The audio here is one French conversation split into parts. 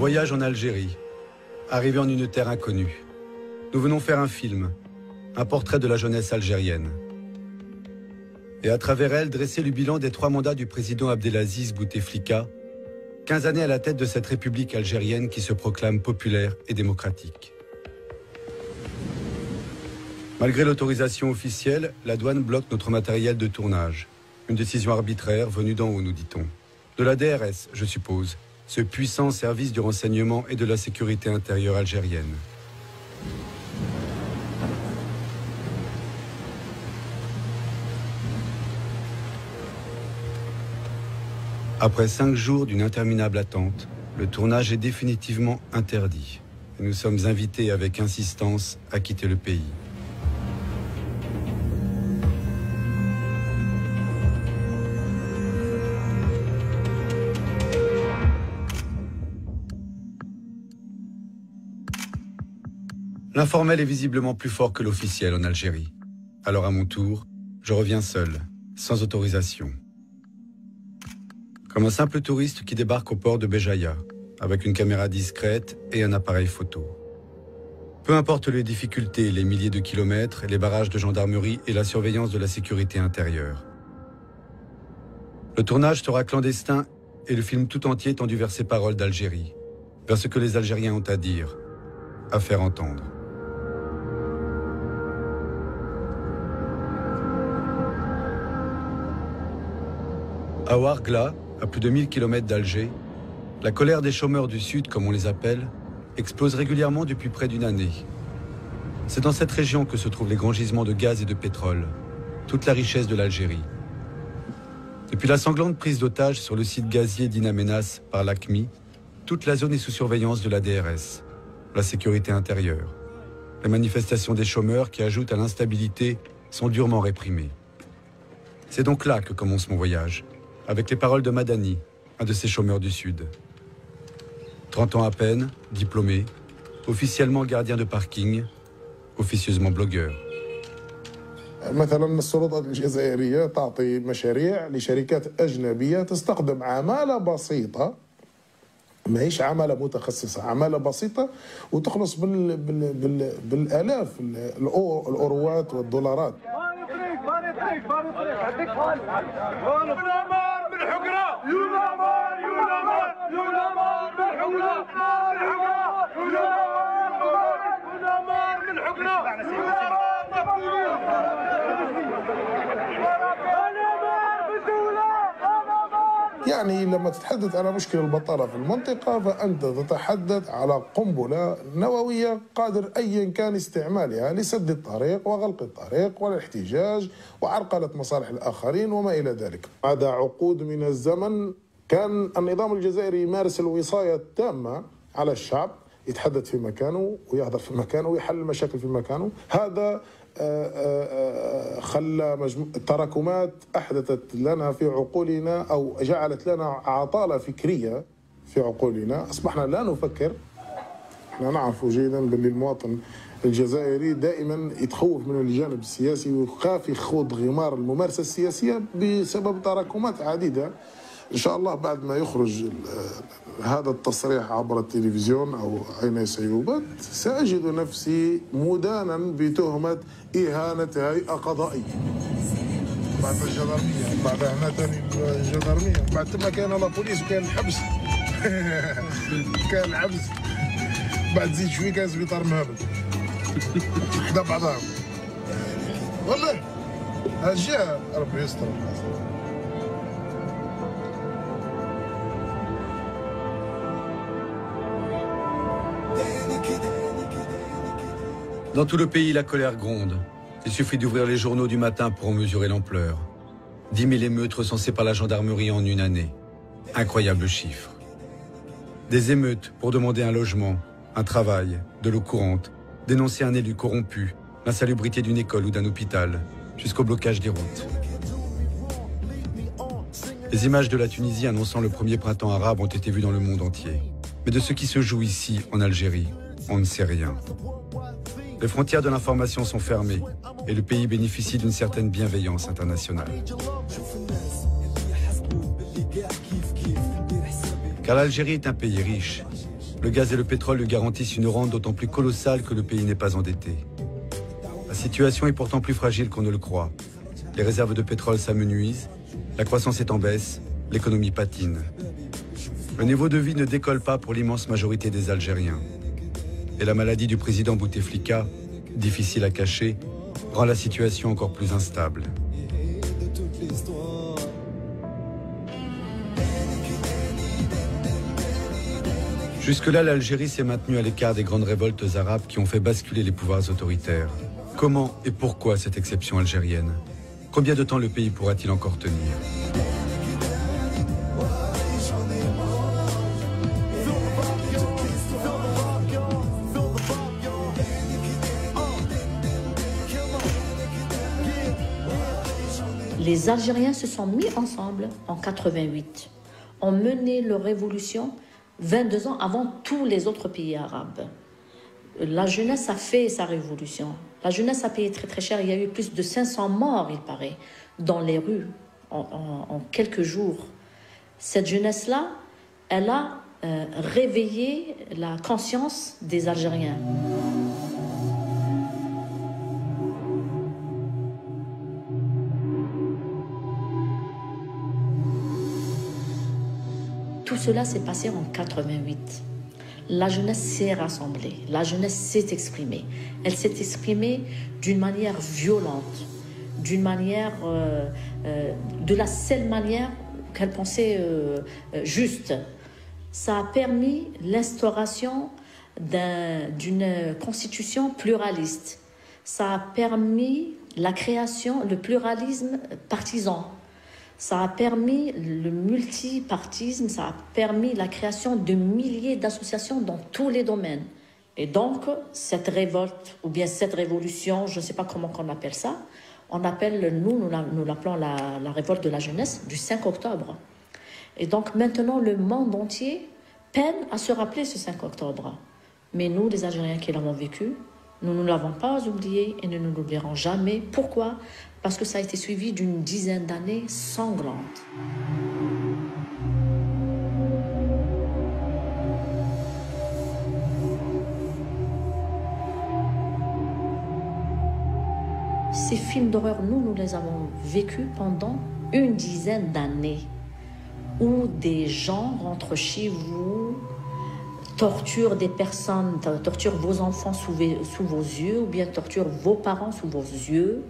Voyage en Algérie. Arrivé en une terre inconnue. Nous venons faire un film, un portrait de la jeunesse algérienne. Et à travers elle, dresser le bilan des 3 mandats du président Abdelaziz Bouteflika, 15 années à la tête de cette république algérienne qui se proclame populaire et démocratique. Malgré l'autorisation officielle, la douane bloque notre matériel de tournage. Une décision arbitraire venue d'en haut, nous dit-on. De la DRS, je suppose, ce puissant service du renseignement et de la sécurité intérieure algérienne. Après 5 jours d'une interminable attente, le tournage est définitivement interdit. Et nous sommes invités avec insistance à quitter le pays. L'informel est visiblement plus fort que l'officiel en Algérie. Alors à mon tour, je reviens seul, sans autorisation. Comme un simple touriste qui débarque au port de Béjaïa, avec une caméra discrète et un appareil photo. Peu importe les difficultés, les milliers de kilomètres, les barrages de gendarmerie et la surveillance de la sécurité intérieure. Le tournage sera clandestin et le film tout entier tendu vers ces paroles d'Algérie, vers ce que les Algériens ont à dire, à faire entendre. À Ouargla, à plus de 1000 km d'Alger, la colère des chômeurs du Sud, comme on les appelle, explose régulièrement depuis près d'une année. C'est dans cette région que se trouvent les grands gisements de gaz et de pétrole, toute la richesse de l'Algérie. Depuis la sanglante prise d'otage sur le site gazier d'In Amenas par l'AQMI, toute la zone est sous surveillance de la DRS, la sécurité intérieure. Les manifestations des chômeurs qui ajoutent à l'instabilité sont durement réprimées. C'est donc là que commence mon voyage, avec les paroles de Madani, un de ces chômeurs du Sud. 30 ans à peine, diplômé, officiellement gardien de parking, officieusement blogueur. مثلا السلطات الجزائرية تعطي مشاريع لشركات أجنبية تستخدم عمالة بسيطة، ماهيش عمالة متخصصة، عمالة بسيطة وتخلص بالآلاف الأوروات والدولارات. يعني لما تتحدث على مشكلة البطالة في المنطقة فأنت تتحدث على قنبلة نووية قادر أيا كان استعمالها لسد الطريق وغلق الطريق والاحتجاج وعرقلة مصالح الآخرين وما إلى ذلك. بعد عقود من الزمن كان النظام الجزائري يمارس الوصاية التامة على الشعب، يتحدث في مكانه ويهضر في مكانه ويحل المشاكل في مكانه. هذا خلى تراكمات أحدثت لنا في عقولنا أو جعلت لنا عطالة فكرية في عقولنا. أصبحنا لا نفكر. احنا نعرف جيدا باللي المواطن الجزائري دائما يتخوف من الجانب السياسي ويخاف يخوض غمار الممارسة السياسية بسبب تراكمات عديدة. إن شاء الله بعد ما يخرج هذا التصريح عبر التلفزيون أو أين سيوبت سأجد نفسي مدانا بتهمة إهانة هيئة قضائية. بعد الجدرمية بعد هنا ثاني الجدرمية بعد ثم كان لا بوليس وكان الحبس كان الحبس بعد زيد شوي كان سبيطار مهبل حدا بعضهم والله هالجهة ربي يستر. Dans tout le pays, la colère gronde. Il suffit d'ouvrir les journaux du matin pour en mesurer l'ampleur. 10 000 émeutes recensées par la gendarmerie en une année. Incroyable chiffre. Des émeutes pour demander un logement, un travail, de l'eau courante, dénoncer un élu corrompu, l'insalubrité d'une école ou d'un hôpital, jusqu'au blocage des routes. Les images de la Tunisie annonçant le premier printemps arabe ont été vues dans le monde entier. Mais de ce qui se joue ici, en Algérie, on ne sait rien. Les frontières de l'information sont fermées et le pays bénéficie d'une certaine bienveillance internationale. Car l'Algérie est un pays riche, Le gaz et le pétrole lui garantissent une rente d'autant plus colossale que le pays n'est pas endetté. La situation est pourtant plus fragile qu'on ne le croit. Les réserves de pétrole s'amenuisent, la croissance est en baisse, l'économie patine. Le niveau de vie ne décolle pas pour l'immense majorité des Algériens. Et la maladie du président Bouteflika, difficile à cacher, rend la situation encore plus instable. Jusque-là, l'Algérie s'est maintenue à l'écart des grandes révoltes arabes qui ont fait basculer les pouvoirs autoritaires. Comment et pourquoi cette exception algérienne? Combien de temps le pays pourra-t-il encore tenir? Les Algériens se sont mis ensemble en 88, ont mené leur révolution 22 ans avant tous les autres pays arabes. La jeunesse a fait sa révolution. La jeunesse a payé très très cher. Il y a eu plus de 500 morts, il paraît, dans les rues en quelques jours. Cette jeunesse-là, elle a réveillé la conscience des Algériens. Tout cela s'est passé en 88. La jeunesse s'est rassemblée, la jeunesse s'est exprimée. Elle s'est exprimée d'une manière violente, d'une manière, de la seule manière qu'elle pensait juste. Ça a permis l'instauration d'une constitution pluraliste. Ça a permis la création, le pluralisme partisan. Ça a permis le multipartisme, ça a permis la création de milliers d'associations dans tous les domaines. Et donc, cette révolte, ou bien cette révolution, je ne sais pas comment on appelle ça, nous l'appelons la révolte de la jeunesse du 5 octobre. Et donc maintenant, le monde entier peine à se rappeler ce 5 octobre. Mais nous, les Algériens qui l'avons vécu, nous ne l'avons pas oublié et nous ne l'oublierons jamais. Pourquoi ? Parce que ça a été suivi d'une dizaine d'années sanglantes. Ces films d'horreur, nous les avons vécus pendant une dizaine d'années, où des gens rentrent chez vous, torturent des personnes, torturent vos enfants sous vos yeux, ou bien torturent vos parents sous vos yeux,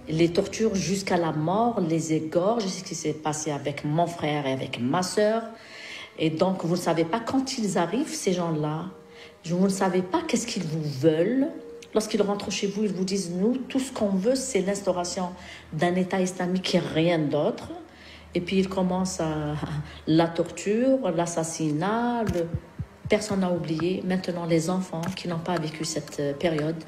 les torturent jusqu'à la mort, les égorgent. C'est ce qui s'est passé avec mon frère et avec ma sœur. Et donc, vous ne savez pas quand ils arrivent, ces gens-là. Vous ne savez pas qu'est-ce qu'ils vous veulent. Lorsqu'ils rentrent chez vous, ils vous disent, nous, tout ce qu'on veut, c'est l'instauration d'un État islamique et rien d'autre. Et puis, ils commencent la torture, l'assassinat. Personne n'a oublié. Maintenant, les enfants qui n'ont pas vécu cette période,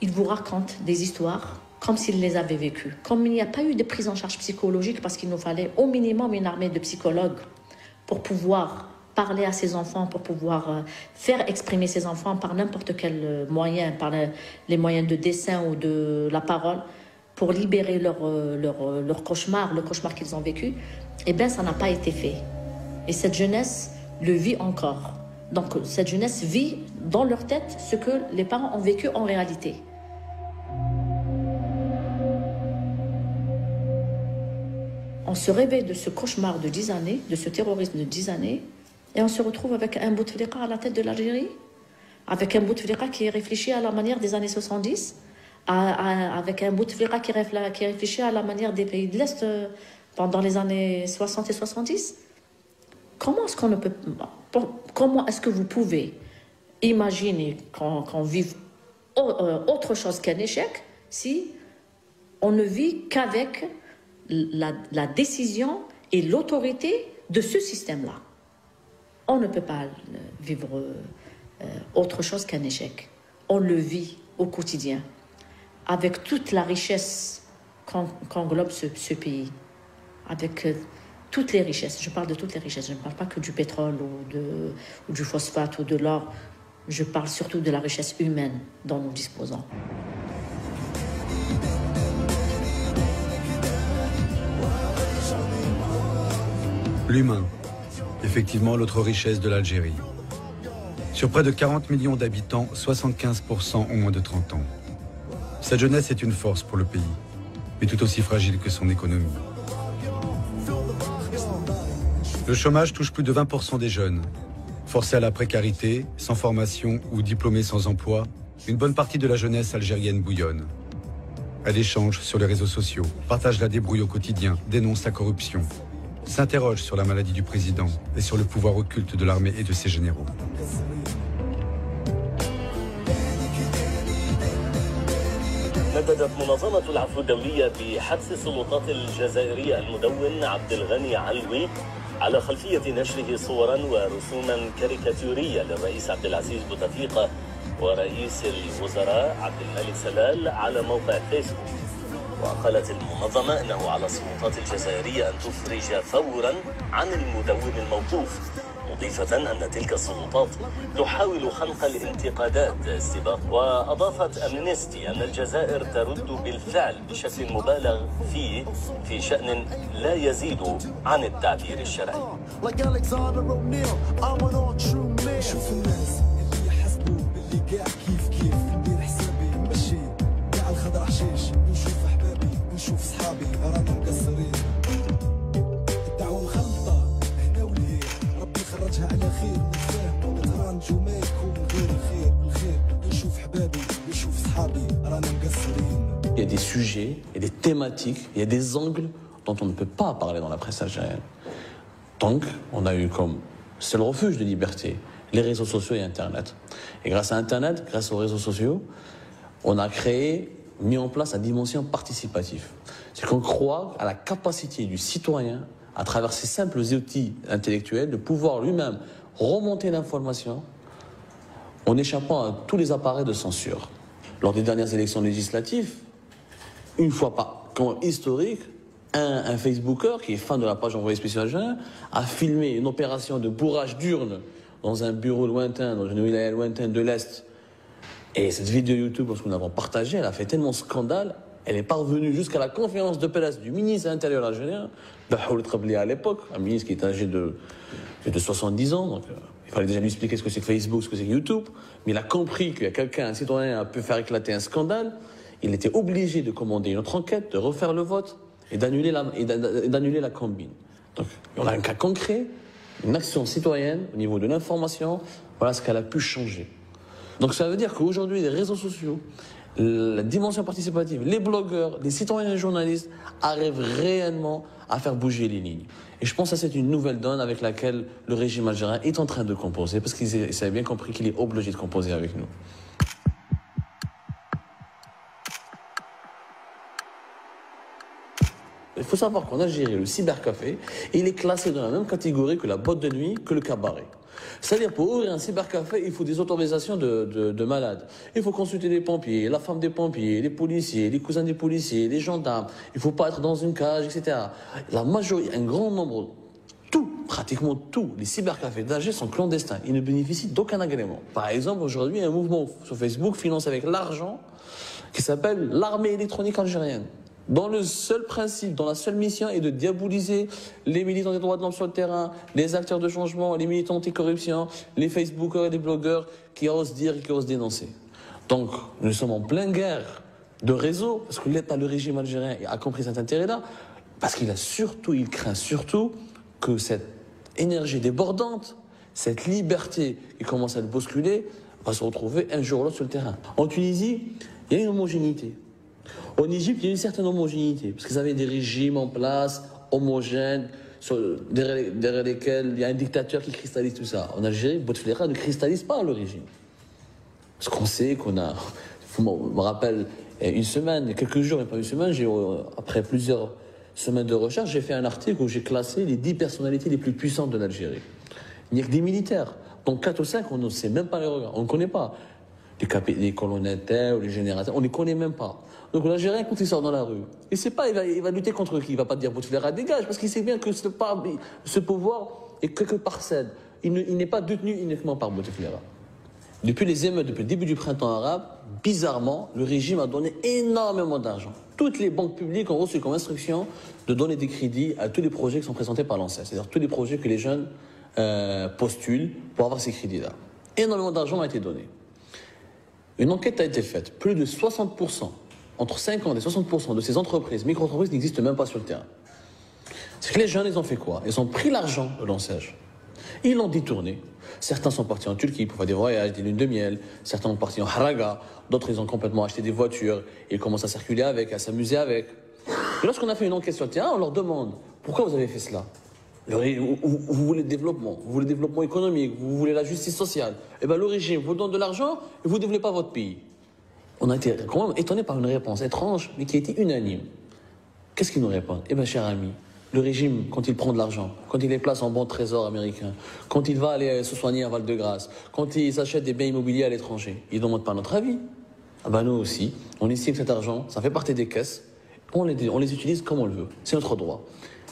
ils vous racontent des histoires comme s'ils les avaient vécues. Comme il n'y a pas eu de prise en charge psychologique, parce qu'il nous fallait au minimum une armée de psychologues pour pouvoir parler à ces enfants, pour pouvoir faire exprimer ces enfants par n'importe quel moyen, par les moyens de dessin ou de la parole, pour libérer leur cauchemar, le cauchemar qu'ils ont vécu, eh bien, ça n'a pas été fait. Et cette jeunesse le vit encore. Donc, cette jeunesse vit dans leur tête ce que les parents ont vécu en réalité. On se réveille de ce cauchemar de 10 années, de ce terrorisme de 10 années, et on se retrouve avec un Bouteflika à la tête de l'Algérie, avec un Bouteflika qui réfléchit à la manière des années 70, avec un Bouteflika qui réfléchit à la manière des pays de l'Est pendant les années 60 et 70. Comment est-ce que vous pouvez imaginer qu'on vive autre chose qu'un échec si on ne vit qu'avec la décision et l'autorité de ce système-là? On ne peut pas vivre autre chose qu'un échec. On le vit au quotidien, avec toute la richesse qu'englobe ce pays, avec toutes les richesses. Je parle de toutes les richesses. Je ne parle pas que du pétrole ou du phosphate ou de l'or. Je parle surtout de la richesse humaine dont nous disposons. L'humain, effectivement l'autre richesse de l'Algérie. Sur près de 40 millions d'habitants, 75% ont moins de 30 ans. Cette jeunesse est une force pour le pays, mais tout aussi fragile que son économie. Le chômage touche plus de 20% des jeunes. Forcés à la précarité, sans formation ou diplômés sans emploi, une bonne partie de la jeunesse algérienne bouillonne. Elle échange sur les réseaux sociaux, partage la débrouille au quotidien, dénonce la corruption, s'interroge sur la maladie du président et sur le pouvoir occulte de l'armée et de ses généraux. نددت منظمة العفو الدولية بحبس السلطات الجزائرية المدون عبد الغني علوي على خلفية نشره صورا ورسوما كاريكاتورية للرئيس عبد العزيز بوتفليقة ورئيس الوزراء عبد الملك سلال على موقع فيسبوك. وقالت المنظمة أنه على السلطات الجزائرية أن تفرج فورا عن المدون الموقوف، مضيفة أن تلك السلطات تحاول خنق الانتقادات السباق. وأضافت أمنستي أن الجزائر ترد بالفعل بشكل مبالغ فيه في شأن لا يزيد عن التعبير الشرعي. شوف الناس اللي يحسبوا باللي قاع كيف ندير حسابي ماشي قاع الخضر حشيش، نشوف احبابي نشوف صحابي رانا مقصرين. الدعوه مخلطه هنا ولهيه، ربي يخرجها على خير، نتفاهموا نترانجوا ما يكون غير الخير نشوف احبابي نشوف صحابي رانا مقصرين. Il y a des sujets, il y a des thématiques, il y a des angles dont on ne peut pas parler dans la presse algérienne. Donc, on a eu comme seul refuge de liberté les réseaux sociaux et Internet. Et grâce à Internet, grâce aux réseaux sociaux, on a mis en place la dimension participative. C'est qu'on croit à la capacité du citoyen, à travers ces simples outils intellectuels, de pouvoir lui-même remonter l'information en échappant à tous les appareils de censure. Lors des dernières élections législatives, une fois par historique, un Facebooker qui est fan de la page envoyée spécial a filmé une opération de bourrage d'urnes dans un bureau lointain, dans une wilaya lointaine de l'Est. Et cette vidéo YouTube, lorsque nous l'avons partagée, elle a fait tellement scandale, elle est parvenue jusqu'à la conférence de presse du ministre de l'Intérieur algérien, à l'époque, un ministre qui est âgé de 70 ans, donc il fallait déjà lui expliquer ce que c'est que Facebook, ce que c'est que YouTube, mais il a compris qu'il y a quelqu'un, un citoyen, a pu faire éclater un scandale, il était obligé de commander une autre enquête, de refaire le vote et d'annuler la combine. Donc on a un cas concret, une action citoyenne au niveau de l'information, voilà ce qu'elle a pu changer. Donc ça veut dire qu'aujourd'hui, les réseaux sociaux, la dimension participative, les blogueurs, les citoyens et les journalistes arrivent réellement à faire bouger les lignes. Et je pense que c'est une nouvelle donne avec laquelle le régime algérien est en train de composer, parce qu'il a bien compris qu'il est obligé de composer avec nous. Il faut savoir qu'en Algérie, le cybercafé, il est classé dans la même catégorie que la boîte de nuit, que le cabaret. C'est-à-dire, pour ouvrir un cybercafé, il faut des autorisations de malades. Il faut consulter les pompiers, la femme des pompiers, les policiers, les cousins des policiers, les gendarmes. Il ne faut pas être dans une cage, etc. La majorité, un grand nombre, pratiquement tous les cybercafés d'Alger sont clandestins. Ils ne bénéficient d'aucun agrément. Par exemple, aujourd'hui, un mouvement sur Facebook finance avec l'argent qui s'appelle l'armée électronique algérienne, dont le seul principe, dont la seule mission est de diaboliser les militants des droits de l'homme sur le terrain, les acteurs de changement, les militants anticorruption, les Facebookers et les blogueurs qui osent dire et qui osent dénoncer. Donc, nous sommes en pleine guerre de réseau, parce que l'État, le régime algérien a compris cet intérêt-là, parce qu'il craint surtout que cette énergie débordante, cette liberté qui commence à le bousculer, va se retrouver un jour ou l'autre sur le terrain. En Tunisie, il y a une homogénéité. En Égypte, il y a une certaine homogénéité, parce qu'ils avaient des régimes en place, homogènes, derrière lesquels il y a un dictateur qui cristallise tout ça. En Algérie, Bouteflika ne cristallise pas le régime. Parce qu'on sait qu'on a... Je me rappelle, une semaine, quelques jours, mais pas une semaine, après plusieurs semaines de recherche, j'ai fait un article où j'ai classé les 10 personnalités les plus puissantes de l'Algérie. Il n'y a que des militaires. Donc 4 ou 5, on ne sait même pas les regarder. On ne connaît pas. Les colonels ou les générateurs, on ne les connaît même pas. Donc l'Algérien, quand il sort dans la rue, il ne sait pas, il va lutter contre qui. Il ne va pas dire Bouteflika dégage, parce qu'il sait bien que ce pouvoir est quelque parcelle. Il n'est pas détenu uniquement par Bouteflika. Depuis les émeutes, depuis le début du printemps arabe, bizarrement, le régime a donné énormément d'argent. Toutes les banques publiques ont reçu comme instruction de donner des crédits à tous les projets qui sont présentés par l'ANSES. C'est-à-dire tous les projets que les jeunes postulent pour avoir ces crédits-là. Énormément d'argent a été donné. Une enquête a été faite. Plus de 60%, entre 50 et 60% de ces entreprises, micro-entreprises, n'existent même pas sur le terrain. C'est que les jeunes, ils ont fait quoi? Ils ont pris l'argent de l'ONCEJ. Ils l'ont détourné. Certains sont partis en Turquie pour faire des voyages, des lunes de miel. Certains sont partis en haraga. D'autres, ils ont complètement acheté des voitures. Ils commencent à circuler avec, à s'amuser avec. Et lorsqu'on a fait une enquête sur le terrain, on leur demande pourquoi vous avez fait cela. Vous voulez le développement, vous voulez le développement économique, vous voulez la justice sociale. Eh bien, le régime vous donne de l'argent et vous ne développez pas votre pays. On a été quand même étonnés par une réponse étrange, mais qui a été unanime. Qu'est-ce qu'ils nous répondent? Eh bien, cher ami, le régime, quand il prend de l'argent, quand il les place en bon trésor américain, quand il va aller se soigner à Val-de-Grâce, quand il s'achète des biens immobiliers à l'étranger, il ne demande pas notre avis. Ah ben nous aussi, on estime que cet argent, ça fait partie des caisses, on les utilise comme on le veut. C'est notre droit.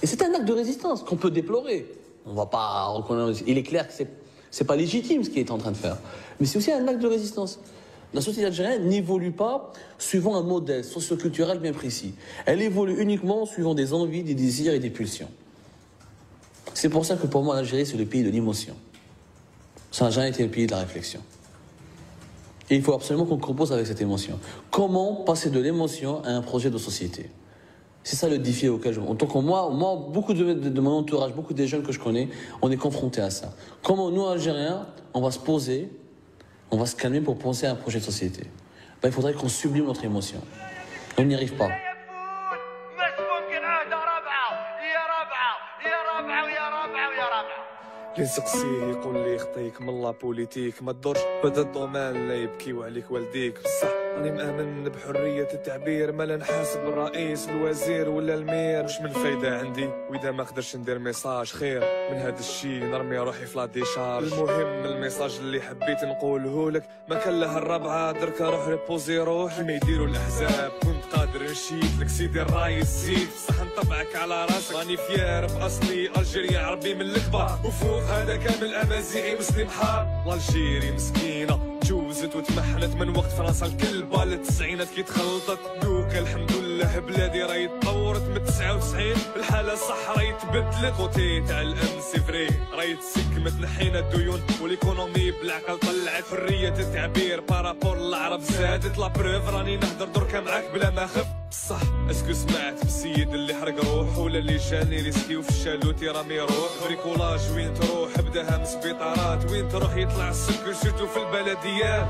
Et c'est un acte de résistance qu'on peut déplorer. On va pas reconnaître. Il est clair que c'est pas légitime ce qu'il est en train de faire. Mais c'est aussi un acte de résistance. La société algérienne n'évolue pas suivant un modèle socio-culturel bien précis. Elle évolue uniquement suivant des envies, des désirs et des pulsions. C'est pour ça que pour moi, l'Algérie, c'est le pays de l'émotion. Ça n'a jamais été le pays de la réflexion. Et il faut absolument qu'on compose avec cette émotion. Comment passer de l'émotion à un projet de société? C'est ça le défi auquel je... En tant que moi, beaucoup de mon entourage, beaucoup des jeunes que je connais, on est confrontés à ça. Comment nous, Algériens, on va se poser, on va se calmer pour penser à un projet de société? Ben, il faudrait qu'on sublime notre émotion. On n'y arrive pas. اللي نسقسيه يقول لي خطيك من لا بوليتيك ما تدورش بدا الضمان لا يبكيو عليك والديك بصح راني مآمن بحرية التعبير ما لا نحاسب الرئيس الوزير ولا المير واش من فايدة عندي واذا ما قدرش ندير ميساج خير من هذا الشيء نرمي روحي في لا ديشارج. المهم الميساج اللي حبيت نقوله لك ما كان له الربعة درك روح ريبوزي روح ما يديروا الاحزاب كنت قادر نشيد لك سيدي الرايس زيد صح نطبعك على راسك راني فيار باصلي الجيري عربي من الكبار وفوق هذا كامل امازيغي مسلم حار والجيري مسكينه تجوزت وتمحنت من وقت فرنسا الكلبه للتسعينات كي تخلطت دوكا الحمد لله بلادي راهي تطورت من 99 الحاله صح راهي تبدلت كوتي تاع الامن سي فري راهي تسكمت نحينا الديون والايكونومي بالعقل طلعت حريه التعبير بارابور العرب زادت لا بروف راني نهضر دركا معاك بلا ما خف بصح اسكو سمعت بالسيد اللي حرق روح ولا اللي جاني ريسكيو في الشالوتي رامي روح بريكولاج وين تروح بداها من سبيطارات وين تروح يطلع السكر سيرتو في البلديات.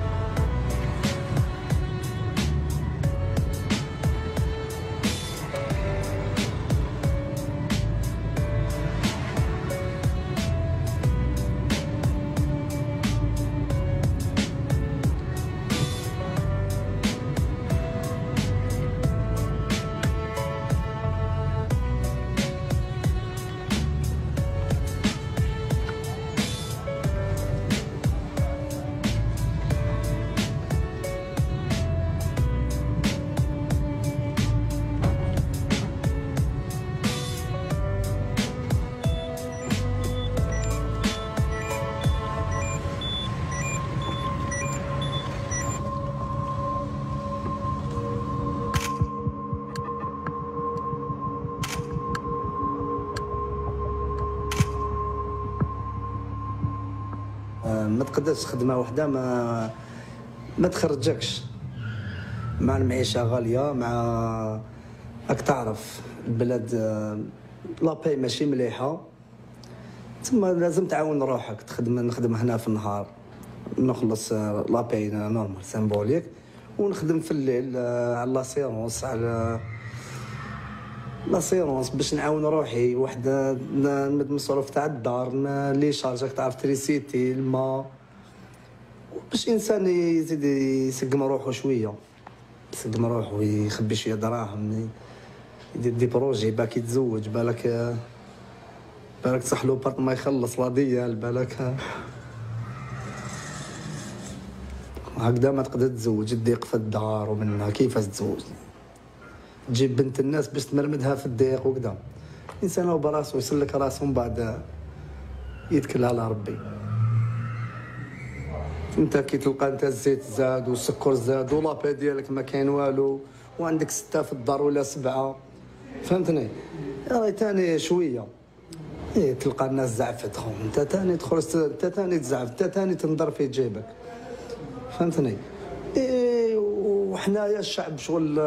ما تقدرش خدمه وحده ما تخرجكش مع المعيشه غاليه مع راك تعرف البلاد لاباي ماشي مليحه تما لازم تعاون روحك نخدم هنا في النهار نخلص لاباي نورمال سيمبوليك ونخدم في الليل على لاسيرونس على لاسيرونس باش نعاون روحي وحده نمد مصروف تاع الدار لي شارجك تعرف تريسيتي الماء باش انسان يزيد يسقم روحه شويه يسقم روحه ويخبي شويه دراهم يدير دي بروجي باك يتزوج بالك صح لو بارت ما يخلص لا ديال بالك هكذا ما تقدر تتزوج تضيق في الدار ومنها كيفاش تزوج تجيب بنت الناس باش تمرمدها في الضيق وكذا الانسان هو براسو يسلك راسو من بعد يتكل على ربي. انت كي تلقى انت الزيت زاد والسكر زاد ولابا ديالك ما كاين والو وعندك 6 في الدار ولا 7 فهمتني راهي تاني شويه إيه تلقى الناس زعفتهم، أنت تاني تخرج، أنت تاني تزعف، أنت تاني تنضر في جيبك، فهمتني؟ إيه وحنايا الشعب شغل،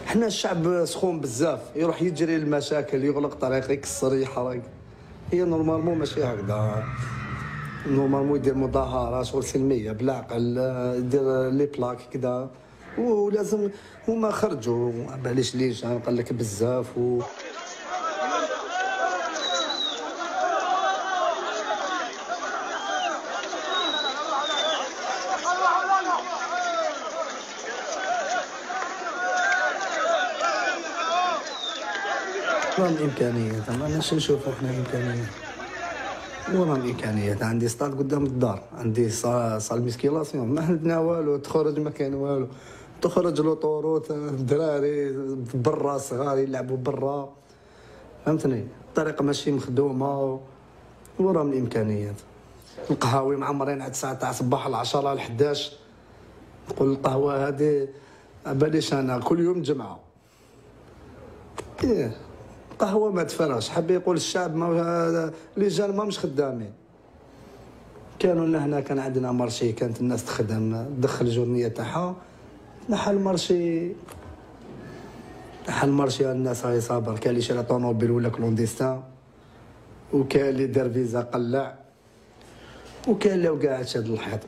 حنا الشعب سخون بزاف، يروح يجري المشاكل، يغلق طريق، يكسر، يحرق. هي نورمالمون ماشي هكذا، نورمالمون يدير مظاهرات شغل سلميه بالعقل، يدير لي بلاك كذا، ولازم هما خرجوا، معليش ليش قال لك بزاف وراهم إمكانيات، أنا شنو نشوفوا إحنا إمكانيات، وراهم إمكانيات. عندي ستاد قدام الدار، عندي صال ميسكيلاسيون، ما عندنا والو، تخرج ما كان والو، تخرج لوطوروت، الدراري برا صغار يلعبوا برا، فهمتني؟ الطريقة ماشي مخدومة، وراهم الإمكانيات. القهاوي معمرين على 9 تاع الصباح ل 10 ل 11، نقول القهوة هذه باليش أنا كل يوم جمعة. إيه قهوة ما تفرغش، حب يقول الشعب ما لجان ما مش خدامين. كانوا لنا هنا كان عندنا مارشي، كانت الناس تخدم تدخل الجورنية تاعها، نحى المارشي الناس راهي صابر، كان اللي شرا طوموبيل ولا كلونديستان، وكان اللي دار فيزا قلع، وكان اللي قاعد شاد الحيط.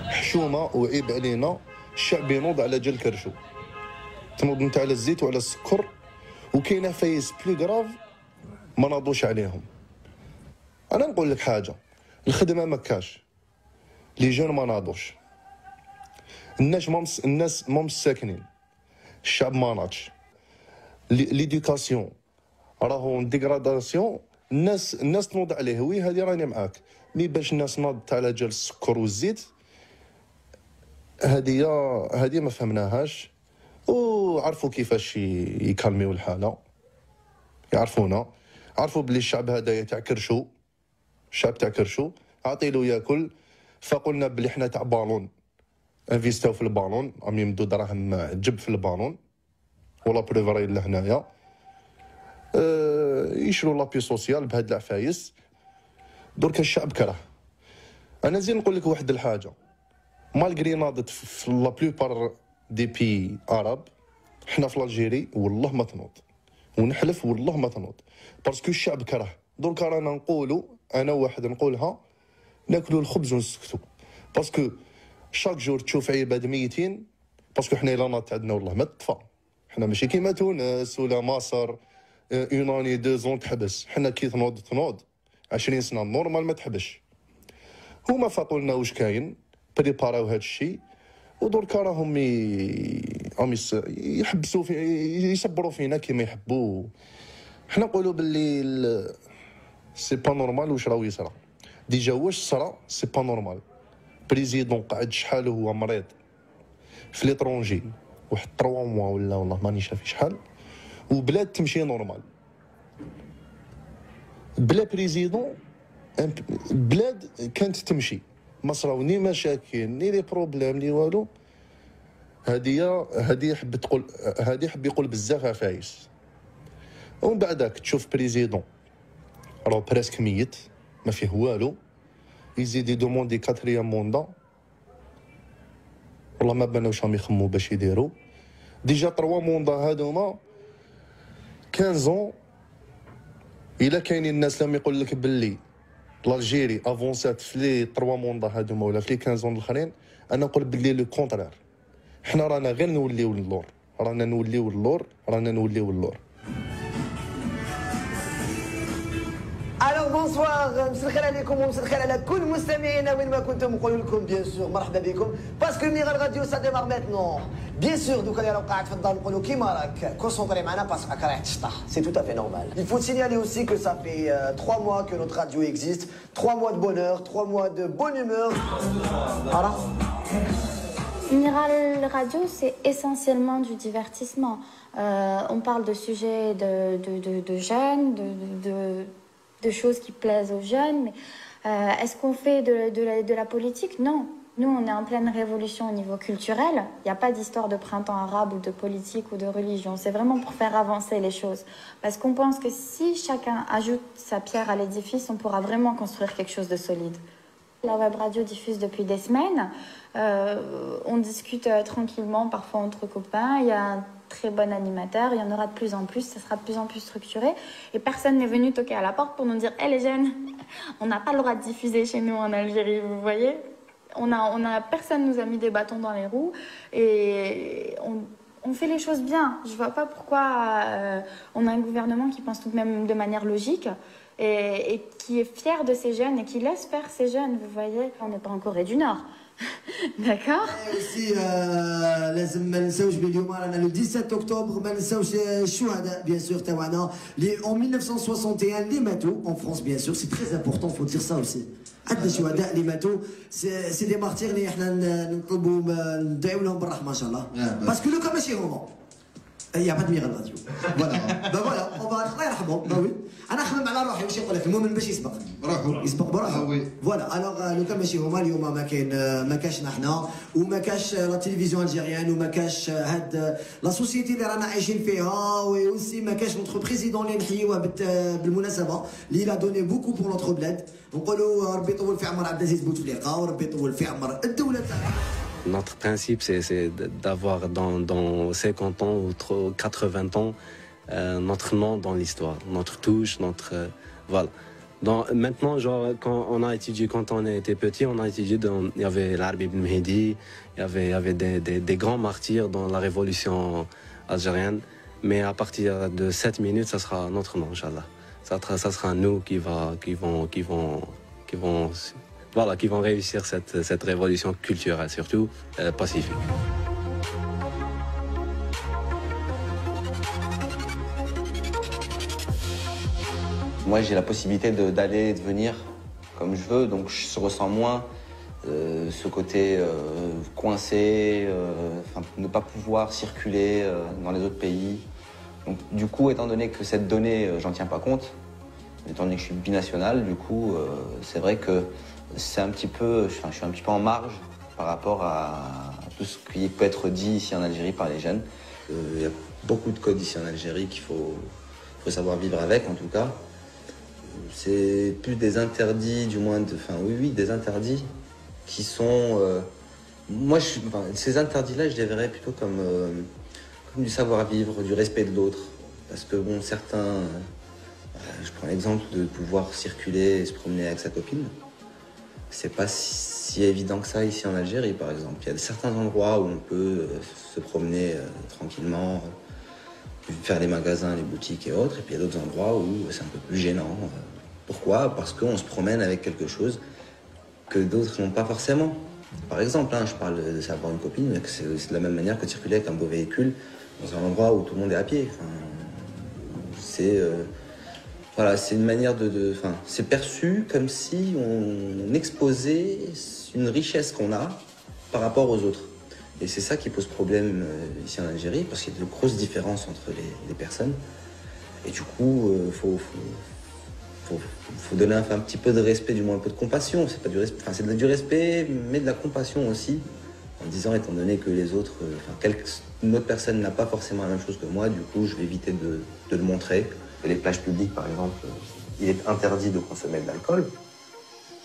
حشومه وعيب علينا الشعب ينوض على جال كرشو، تنوض انت على الزيت وعلى السكر، وكاينه فايس بلو كراف ما ناضوش عليهم. انا نقول لك حاجه، الخدمه ما كاش، لي جون ما ناضوش، الناس ما ساكنين، الشعب ما ناضش، ليدوكاسيون راهو ديغراداسيون، الناس تنوض عليه. وي هذه راني معاك، مي باش الناس ناضت على جال السكر والزيت، هذه ما فهمناهاش، وعرفوا كيفاش يكالميو الحاله، يعرفونا، عرفوا بلي الشعب هذايا تاع كرشو، الشعب تاع كرشو، عطيلو ياكل، فقلنا بلي حنا تاع بالون، انفيستاو في البالون، راهم يمدوا دراهم جب في البالون، ولا بريفري لهنايا، يشرو لابي سوسيال بهاد العفايس. درك الشعب كره. انا زين نقول لك واحد الحاجه، مالغري ناضت في لا بلوبار دي بي عرب، حنا في الجيري والله ما تنوض، ونحلف والله ما تنوض، باسكو الشعب كره. دونك رانا نقولوا، انا واحد نقولها، ناكلوا الخبز ونسكتوا، باسكو شاك جور تشوف عباد ميتين، باسكو حنا الا ناضت عندنا والله ما تطفى، حنا ماشي كيما تونس ولا مصر، اون اني دو زون تحبس، حنا كي تنوض 20 سنه نورمال ما تحبش. هما فاقوا لنا واش كاين، بريباراو هذا الشيء، ودركا راهم يحبسوا في، يصبروا فينا كيما يحبوا. حنا نقولوا باللي سي با نورمال واش راهو يصرا، ديجا واش صرا سي با نورمال. بريزيدون قعد شحال وهو مريض في ليترونجي، واحد 3 موا ولا والله ماني شاف شحال، وبلاد تمشي نورمال، بلا بريزيدون بلاد كانت تمشي، ما صراو ني مشاكل ني لي بروبليم ني والو. هذه حب تقول، هذه حب يقول بزاف عفايس. ومن بعدك تشوف بريزيدون راه بريسك ميت ما فيه والو، يزيد يدوموندي 4 موندا، والله ما بان واش راهم يخمو باش يديروا. ديجا 3 موندا هادوما 15 الا كاينين الناس لهم يقول لك باللي الجيري افونسات في لي 3 موندا هادوما ولا في لي 15 الاخرين، انا نقول باللي لو كونترير، حنا رانا غير نوليو للور، رانا نوليو للور. الو بونسوار، مساء الخير عليكم ومساء الخير على كل مستمعينا وين ما كنتم، نقول لكم بيان سور مرحبا بكم، باسكو ميغا الراديو سا ديمار ميتنون. بيان سور دوكا اللي راهو قاعد في الدار نقولوا كيما راك كونسونطري معنا باسكو راك رايح تشطح، سي تو افي نورمال. Il faut signaler aussi que ça fait 3 mois que notre radio existe, 3 mois de bonheur, 3 mois de bonne humeur. Voilà. Miral Radio, c'est essentiellement du divertissement. On parle de sujets de jeunes, de choses qui plaisent aux jeunes, mais Est-ce qu'on fait de la politique? Non. Nous, on est en pleine révolution au niveau culturel. Il n'y a pas d'histoire de printemps arabe ou de politique ou de religion. C'est vraiment pour faire avancer les choses. Parce qu'on pense que si chacun ajoute sa pierre à l'édifice, on pourra vraiment construire quelque chose de solide. La web radio diffuse depuis des semaines. On discute tranquillement, parfois entre copains. Il y a un très bon animateur. Il y en aura de plus en plus. Ça sera de plus en plus structuré. Et personne n'est venu toquer à la porte pour nous dire « Hé les jeunes, on n'a pas le droit de diffuser chez nous en Algérie, vous voyez ?» Personne nous a mis des bâtons dans les roues et on fait les choses bien. Je vois pas pourquoi on a un gouvernement qui pense tout de même de manière logique et qui est fier de ces jeunes et qui laisse faire ces jeunes, vous voyez. On n'est pas en Corée du Nord. D'accord. aussi لازم ما ننساوش باليوم رانا لو 17 اكتوبر ما ننساوش الشهداء بيان سور تاعنا اللي en 1961 اللي ماتوا en France bien sûr c'est très important faut dire ça aussi عندنا الشهداء اللي ماتوا سي دي مارتير اللي احنا نطلبوا ندعيو لهم بالرحمه ان شاء الله باسكو لو كان ماشي هما Il n'y a pas de miracle radio. Voilà. Ben voilà, on va الله يرحمهم. Ben oui. أنا أخمم على روحي وش نقول لك المؤمن باش يسبق. روحه. يسبق بروحه. Voilà. Alors لو كان ماشي هما اليوم ما كاش نحنا وما كاش لا تلفزيون الجيريان وما كاش هاد لا سوسيتي اللي رانا عايشين فيها وسي ما كاش نوتر بريزيدون اللي نحيوه بالمناسبة اللي لا دوني بوكو بور نوتر بلاد. نقولوا ربي يطول في عمر عبد العزيز بوتفليقة وربي يطول في عمر الدولة تاعنا. Notre principe, c'est d'avoir dans 50 ans ou 80 ans notre nom dans l'histoire, notre touche, notre... voilà. Maintenant, genre, quand on a été petit, on a étudié, il y avait l'Arbi ibn Mehdi, il y avait des grands martyrs dans la révolution algérienne, mais à partir de 7 minutes, ça sera notre nom, Inch'Allah. Ça sera nous qui vont réussir cette révolution culturelle, surtout pacifique. Moi, j'ai la possibilité d'aller et de venir comme je veux, donc je ressens moins ce côté coincé, ne pas pouvoir circuler dans les autres pays. Donc, du coup, étant donné que cette donnée, j'en tiens pas compte, étant donné que je suis binational, du coup, c'est vrai que c'est un petit peu, je suis un petit peu en marge par rapport à tout ce qui peut être dit ici en Algérie par les jeunes. Il y a beaucoup de codes ici en Algérie qu'il faut savoir vivre avec, en tout cas. C'est plus des interdits, du moins, des interdits qui sont... ces interdits-là, je les verrais plutôt comme du savoir-vivre, du respect de l'autre. Parce que, bon, certains... je prends l'exemple de pouvoir circuler et se promener avec sa copine. C'est pas si évident que ça ici en Algérie, par exemple. Il y a certains endroits où on peut se promener tranquillement, faire les magasins, les boutiques et autres. Et puis il y a d'autres endroits où c'est un peu plus gênant. Pourquoi? Parce qu'on se promène avec quelque chose que d'autres n'ont pas forcément. Par exemple, je parle de savoir une copine, mais c'est de la même manière que de circuler avec un beau véhicule dans un endroit où tout le monde est à pied. Voilà, c'est une manière c'est perçu comme si on exposait une richesse qu'on a par rapport aux autres. Et c'est ça qui pose problème ici en Algérie, parce qu'il y a de grosses différences entre les personnes. Et du coup, faut donner un petit peu de respect, du moins un peu de compassion. C'est pas du respect, c'est du respect, mais de la compassion aussi, en disant, étant donné que les autres, une autre personne n'a pas forcément la même chose que moi, du coup, je vais éviter de le montrer. Les plages publiques, par exemple, il est interdit de consommer de l'alcool.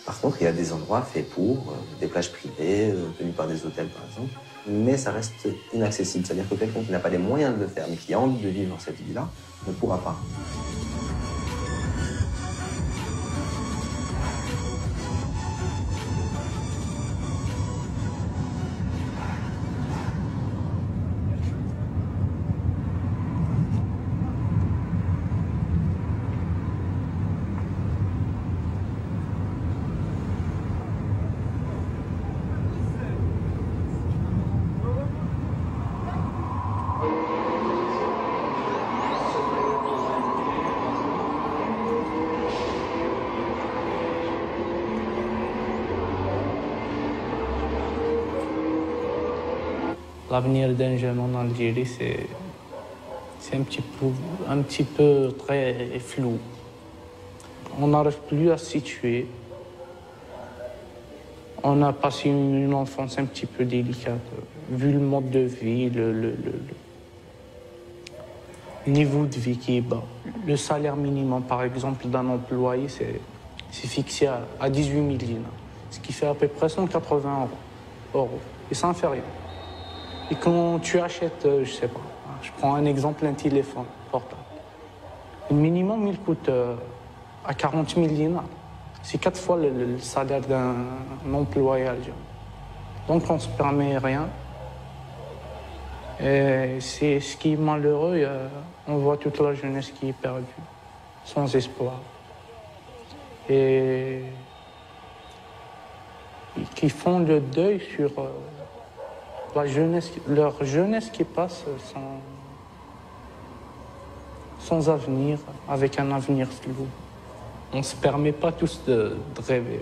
Par contre, il y a des endroits faits pour, des plages privées, tenues par des hôtels, par exemple. Mais ça reste inaccessible. C'est-à-dire que quelqu'un qui n'a pas les moyens de le faire, mais qui a envie de vivre dans cette vie-là, ne pourra pas. L'avenir d'un jeune en Algérie, c'est un petit peu très flou. On n'arrive plus à se situer. On a passé une enfance un petit peu délicate, vu le mode de vie, le niveau de vie qui est bas. Le salaire minimum, par exemple, d'un employé, c'est fixé à 18 000 dinars, ce qui fait à peu près 180 euros. Et ça ne fait rien. Et quand tu achètes, je sais pas, je prends un exemple, un téléphone portable. Le minimum, il coûte à 40 000 dinars. C'est 4 fois le salaire d'un employé algérien. Donc on ne se permet rien. Et c'est ce qui est malheureux. On voit toute la jeunesse qui est perdue, sans espoir. Et qui font le deuil sur la jeunesse, leur jeunesse qui passe sans avenir, avec un avenir flou. On ne se permet pas tous de rêver,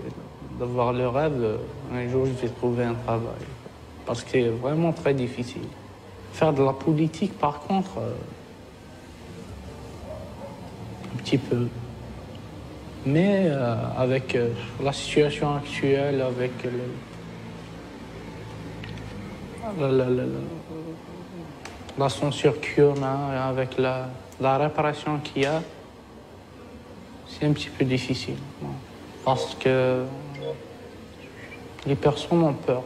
d'avoir le rêve, un jour je vais trouver un travail. Parce que c'est vraiment très difficile. Faire de la politique, par contre, un petit peu. Mais avec la situation actuelle, avec la censure qu'il y en a, avec la répression qu'il y a, c'est un petit peu difficile. Parce que les personnes ont peur.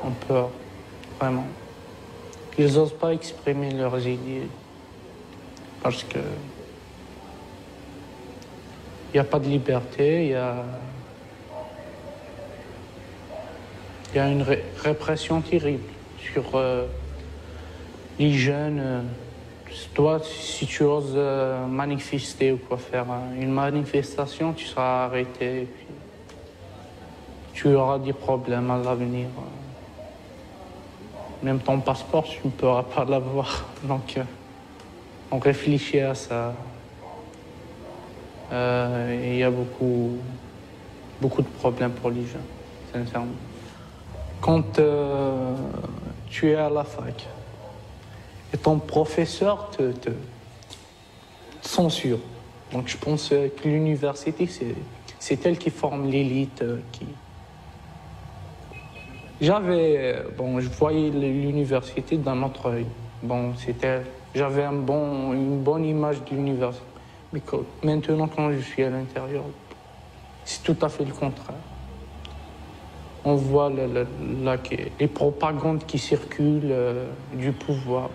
Ont peur, vraiment. Ils n'osent pas exprimer leurs idées. Parce que il n'y a pas de liberté, il y a une répression terrible sur les jeunes. Toi, si tu oses manifester ou quoi faire une manifestation, tu seras arrêté. Et puis tu auras des problèmes à l'avenir. Même ton passeport, tu ne pourras pas l'avoir. Donc, on réfléchit à ça. Il y a beaucoup de problèmes pour les jeunes, sincèrement. Quand tu es à la fac et ton professeur te censure, donc je pense que l'université, c'est elle qui forme l'élite. Je voyais l'université d'un autre œil. J'avais une bonne image de l'université. Mais maintenant, quand je suis à l'intérieur, c'est tout à fait le contraire. On voit les propagandes qui circulent du pouvoir.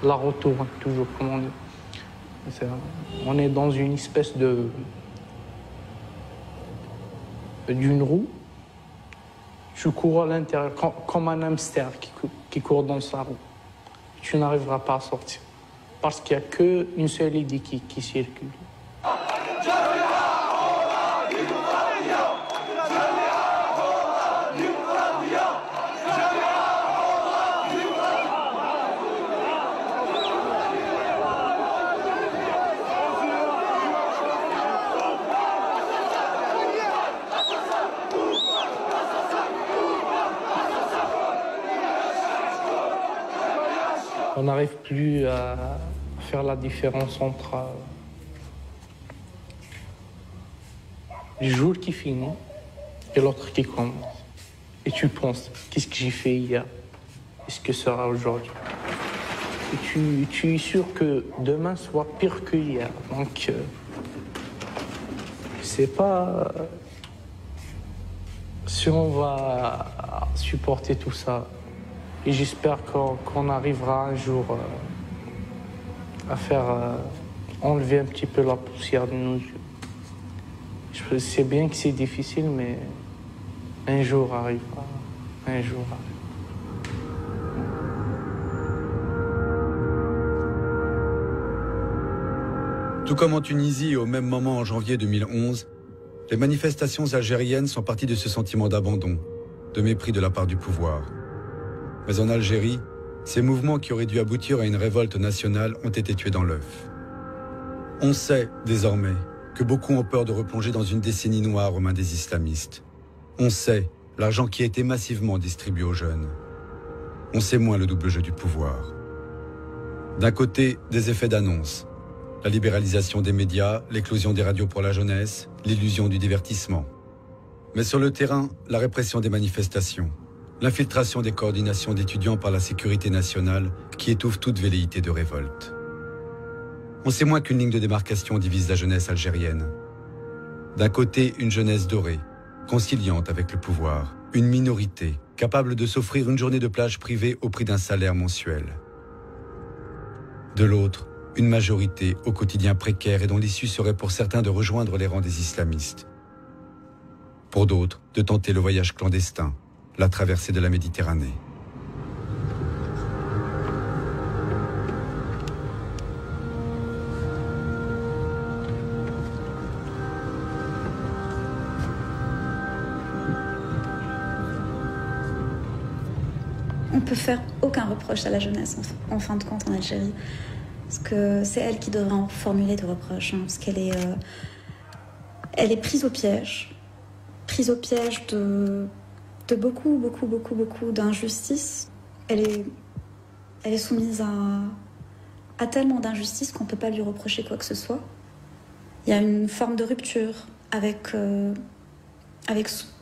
La retourne, toujours, comme on dit. On est dans une espèce d'une roue. Tu cours à l'intérieur, comme un hamster qui court dans sa roue. Tu n'arriveras pas à sortir. Parce qu'il n'y a qu'une seule idée qui circule. On n'arrive plus à faire la différence entre le jour qui finit et l'autre qui commence. Et tu penses, qu'est-ce que j'ai fait hier? Qu'est-ce que sera aujourd'hui? Et tu es sûr que demain soit pire que hier. Donc, c'est pas si on va supporter tout ça. Et j'espère qu'on arrivera un jour à faire enlever un petit peu la poussière de nos yeux. Je sais bien que c'est difficile, mais un jour arrivera. Un jour arrivera. Tout comme en Tunisie, au même moment en janvier 2011, les manifestations algériennes sont parties de ce sentiment d'abandon, de mépris de la part du pouvoir. Mais en Algérie, ces mouvements qui auraient dû aboutir à une révolte nationale ont été tués dans l'œuf. On sait, désormais, que beaucoup ont peur de replonger dans une décennie noire aux mains des islamistes. On sait l'argent qui a été massivement distribué aux jeunes. On sait moins le double jeu du pouvoir. D'un côté, des effets d'annonce. La libéralisation des médias, l'éclosion des radios pour la jeunesse, l'illusion du divertissement. Mais sur le terrain, la répression des manifestations, l'infiltration des coordinations d'étudiants par la sécurité nationale qui étouffe toute velléité de révolte. On sait moins qu'une ligne de démarcation divise la jeunesse algérienne. D'un côté, une jeunesse dorée, conciliante avec le pouvoir, une minorité capable de s'offrir une journée de plage privée au prix d'un salaire mensuel. De l'autre, une majorité au quotidien précaire et dont l'issue serait pour certains de rejoindre les rangs des islamistes. Pour d'autres, de tenter le voyage clandestin, la traversée de la Méditerranée. On ne peut faire aucun reproche à la jeunesse, en fin de compte, en Algérie. Parce que c'est elle qui devrait en formuler des reproches. Parce qu'elle est, elle est prise au piège de beaucoup d'injustices. Elle est soumise à tellement d'injustices qu'on ne peut pas lui reprocher quoi que ce soit. Il y a une forme de rupture avec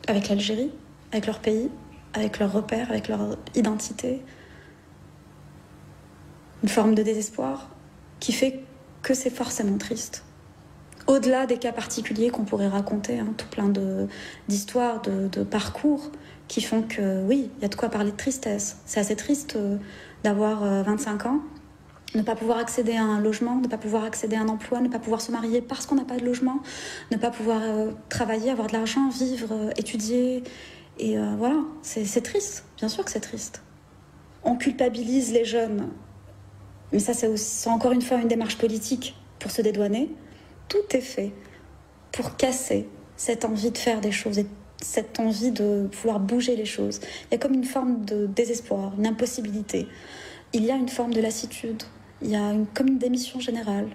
l'Algérie, avec leur pays, avec leurs repères, avec leur identité. Une forme de désespoir qui fait que c'est forcément triste. Au-delà des cas particuliers qu'on pourrait raconter, tout plein d'histoires, de parcours qui font que, oui, il y a de quoi parler de tristesse. C'est assez triste d'avoir 25 ans, ne pas pouvoir accéder à un logement, ne pas pouvoir accéder à un emploi, ne pas pouvoir se marier parce qu'on n'a pas de logement, ne pas pouvoir travailler, avoir de l'argent, vivre, étudier. Et voilà, c'est triste, bien sûr que c'est triste. On culpabilise les jeunes, mais ça c'est encore une fois une démarche politique pour se dédouaner. Tout est fait pour casser cette envie de faire des choses et cette envie de vouloir bouger les choses. Il y a comme une forme de désespoir, une impossibilité. Il y a une forme de lassitude, il y a comme une démission générale.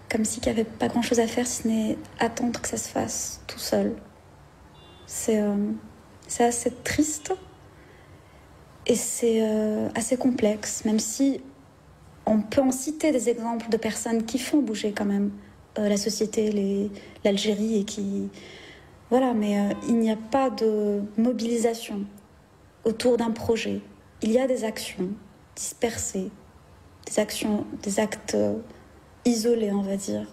Comme s'il n'y avait pas grand-chose à faire si ce n'est attendre que ça se fasse tout seul. C'est assez triste et c'est assez complexe, même si on peut en citer des exemples de personnes qui font bouger quand même la société, l'Algérie, et qui... Voilà, mais il n'y a pas de mobilisation autour d'un projet. Il y a des actions dispersées, des actes isolés, on va dire.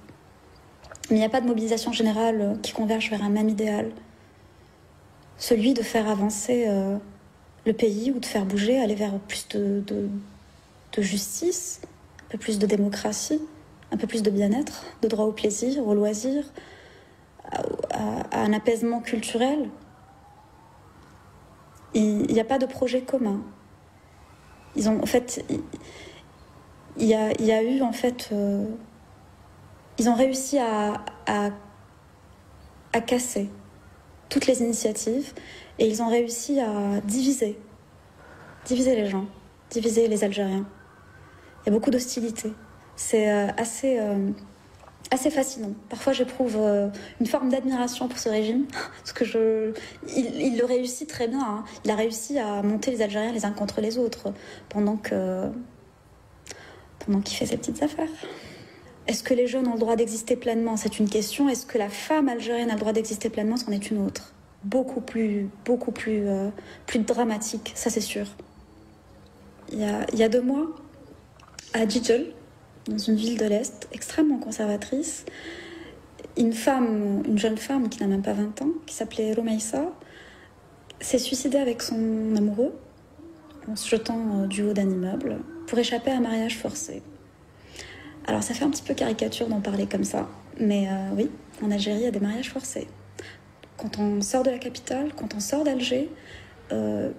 Mais il n'y a pas de mobilisation générale qui converge vers un même idéal. Celui de faire avancer le pays ou de faire bouger, aller vers plus de justice, un peu plus de démocratie, un peu plus de bien-être, de droit au plaisir, au loisir, à un apaisement culturel. Il n'y a pas de projet commun. Il y a eu en fait... ils ont réussi à casser toutes les initiatives et ils ont réussi à diviser les gens, diviser les Algériens. Il y a beaucoup d'hostilité. C'est assez fascinant. Parfois, j'éprouve une forme d'admiration pour ce régime, parce que il le réussit très bien. Il a réussi à monter les Algériens les uns contre les autres pendant qu'il fait ses petites affaires. Est-ce que les jeunes ont le droit d'exister pleinement? C'est une question. Est-ce que la femme algérienne a le droit d'exister pleinement? C'en est une autre. Beaucoup plus dramatique, ça c'est sûr. Il y a 2 mois, à Djidjel, dans une ville de l'Est, extrêmement conservatrice, une jeune femme qui n'a même pas 20 ans, qui s'appelait Romaïssa, s'est suicidée avec son amoureux en se jetant du haut d'un immeuble pour échapper à un mariage forcé. Alors ça fait un petit peu caricature d'en parler comme ça, mais oui, en Algérie, il y a des mariages forcés. Quand on sort de la capitale, quand on sort d'Alger, il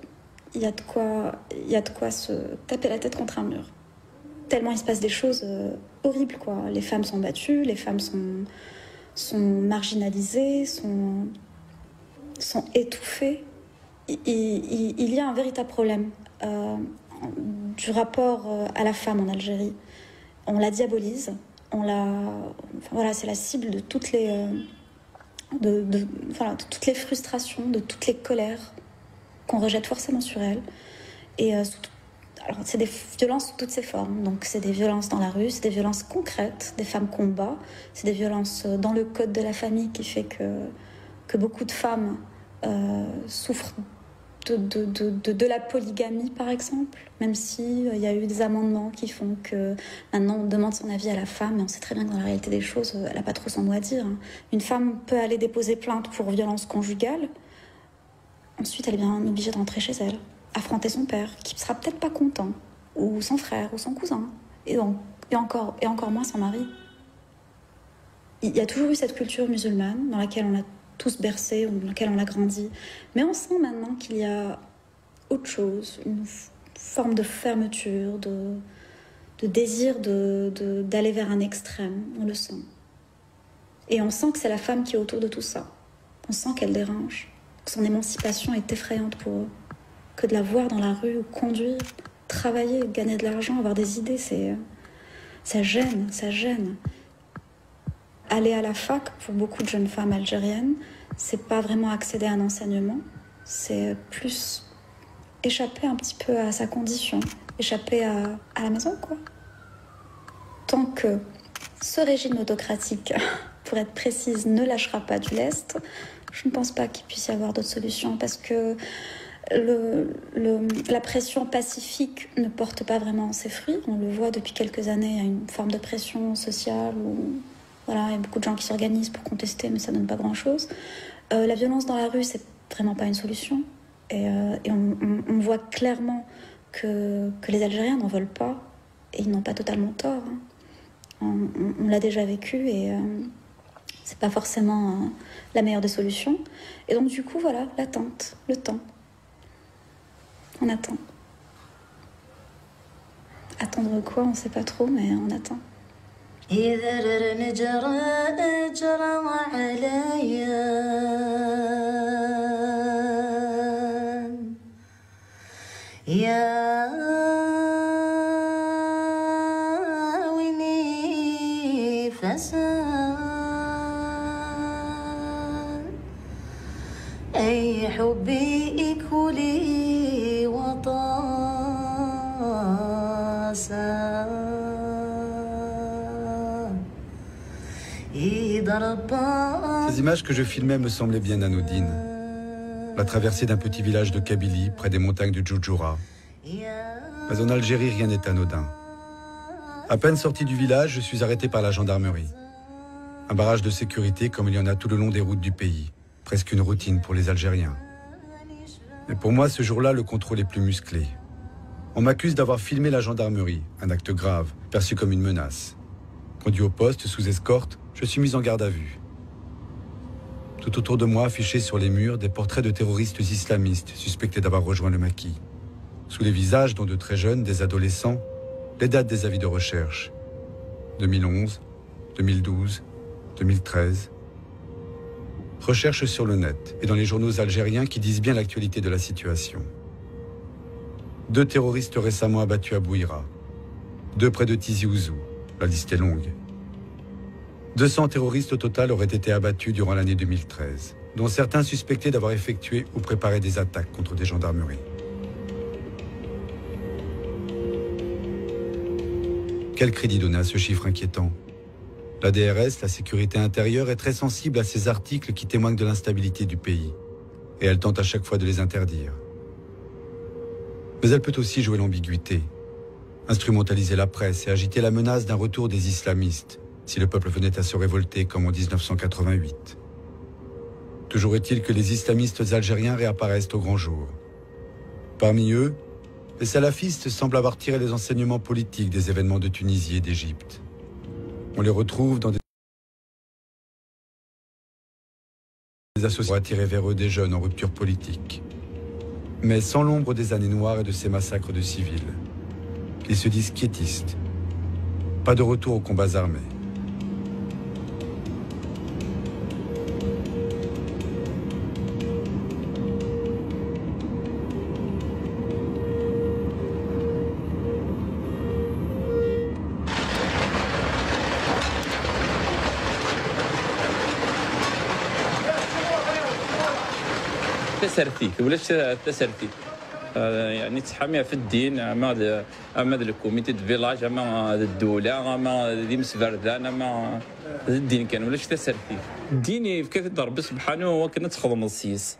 y a de quoi se taper la tête contre un mur. Tellement il se passe des choses horribles, quoi. Les femmes sont battues, les femmes sont marginalisées, sont étouffées. Il y a un véritable problème du rapport à la femme en Algérie. On la diabolise, c'est la cible de toutes les de toutes les frustrations, de toutes les colères qu'on rejette forcément sur elle. Et Alors, c'est des violences sous toutes ses formes. Donc, c'est des violences dans la rue, c'est des violences concrètes, des femmes combat, c'est des violences dans le code de la famille qui fait que beaucoup de femmes souffrent de la polygamie, par exemple, même s'il y a eu des amendements qui font que maintenant on demande son avis à la femme, mais on sait très bien que dans la réalité des choses, elle n'a pas trop son mot à dire. Une femme peut aller déposer plainte pour violence conjugale, ensuite elle est bien obligée de rentrer chez elle, affronter son père, qui sera peut-être pas content, ou son frère, ou son cousin, et encore moins son mari. Il y a toujours eu cette culture musulmane dans laquelle on a tous bercés, dans laquelle on a grandi. Mais on sent maintenant qu'il y a autre chose, une forme de fermeture, de désir d'aller vers un extrême. On le sent. Et on sent que c'est la femme qui est autour de tout ça. On sent qu'elle dérange, que son émancipation est effrayante pour eux. Que de la voir dans la rue, conduire, travailler, gagner de l'argent, avoir des idées, ça gêne, ça gêne. Aller à la fac, pour beaucoup de jeunes femmes algériennes, c'est pas vraiment accéder à un enseignement, c'est plus échapper un petit peu à sa condition, échapper à la maison, quoi. Tant que ce régime autocratique, pour être précise, ne lâchera pas du lest, je ne pense pas qu'il puisse y avoir d'autres solutions, parce que la pression pacifique ne porte pas vraiment ses fruits. On le voit depuis quelques années, il y a une forme de pression sociale où voilà, il y a beaucoup de gens qui s'organisent pour contester, mais ça donne pas grand-chose. La violence dans la rue, c'est vraiment pas une solution. Et on voit clairement que les Algériens n'en veulent pas, et ils n'ont pas totalement tort. On l'a déjà vécu, et c'est pas forcément la meilleure des solutions. Et donc du coup, voilà, l'attente, le temps. On attend. Attendre quoi, on sait pas trop, mais on attend. إذا النجرة أجرى عليا يا ويلي فساد أي حبي كلي وطاسا Ces images que je filmais me semblaient bien anodines. La traversée d'un petit village de Kabylie, près des montagnes du Djoudjoura. Mais en Algérie, rien n'est anodin. À peine sorti du village, je suis arrêté par la gendarmerie. Un barrage de sécurité comme il y en a tout le long des routes du pays. Presque une routine pour les Algériens. Mais pour moi, ce jour-là, le contrôle est plus musclé. On m'accuse d'avoir filmé la gendarmerie, un acte grave, perçu comme une menace. Conduit au poste, sous escorte, je suis mis en garde à vue. Tout autour de moi, affichés sur les murs, des portraits de terroristes islamistes suspectés d'avoir rejoint le maquis. Sous les visages, dont de très jeunes, des adolescents, les dates des avis de recherche. 2011, 2012, 2013. Recherche sur le net et dans les journaux algériens qui disent bien l'actualité de la situation. 2 terroristes récemment abattus à Bouira. 2 près de Tizi Ouzou. La liste est longue. 200 terroristes au total auraient été abattus durant l'année 2013, dont certains suspectés d'avoir effectué ou préparé des attaques contre des gendarmeries. Quel crédit donner à ce chiffre inquiétant? La DRS, la sécurité intérieure, est très sensible à ces articles qui témoignent de l'instabilité du pays, et elle tente à chaque fois de les interdire. Mais elle peut aussi jouer l'ambiguïté, instrumentaliser la presse et agiter la menace d'un retour des islamistes, si le peuple venait à se révolter comme en 1988. Toujours est-il que les islamistes algériens réapparaissent au grand jour. Parmi eux, les salafistes semblent avoir tiré les enseignements politiques des événements de Tunisie et d'Égypte. On les retrouve dans des associations pour attirer vers eux des jeunes en rupture politique. Mais sans l'ombre des années noires et de ces massacres de civils. Ils se disent quiétistes. Pas de retour aux combats armés. تسرتي ولاش تسرتي يعني تحاميها في الدين، اما الكوميتي دو فيلاج، اما الدوله، اما دي مسفردان، اما الدين كان ولا شتا سالفي الدين كيف ربي سبحانه هو كنا تخدم السيس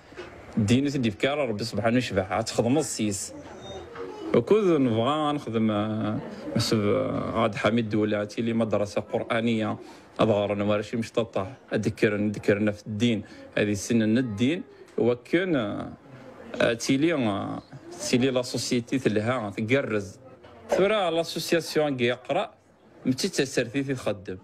الدين تدي فكار ربي سبحانه يشبع تخدم السيس وكود نبغى نخدم عاد حميد دولاتي اللي مدرسه قرانيه اظهر انا ماشي مشططه ذكرنا في الدين هذه سن الدين وكان تيلي لا سوسيتي تلها تقرز ثورة لاسوسياسيون كي يقرا متي تسرتي تخدم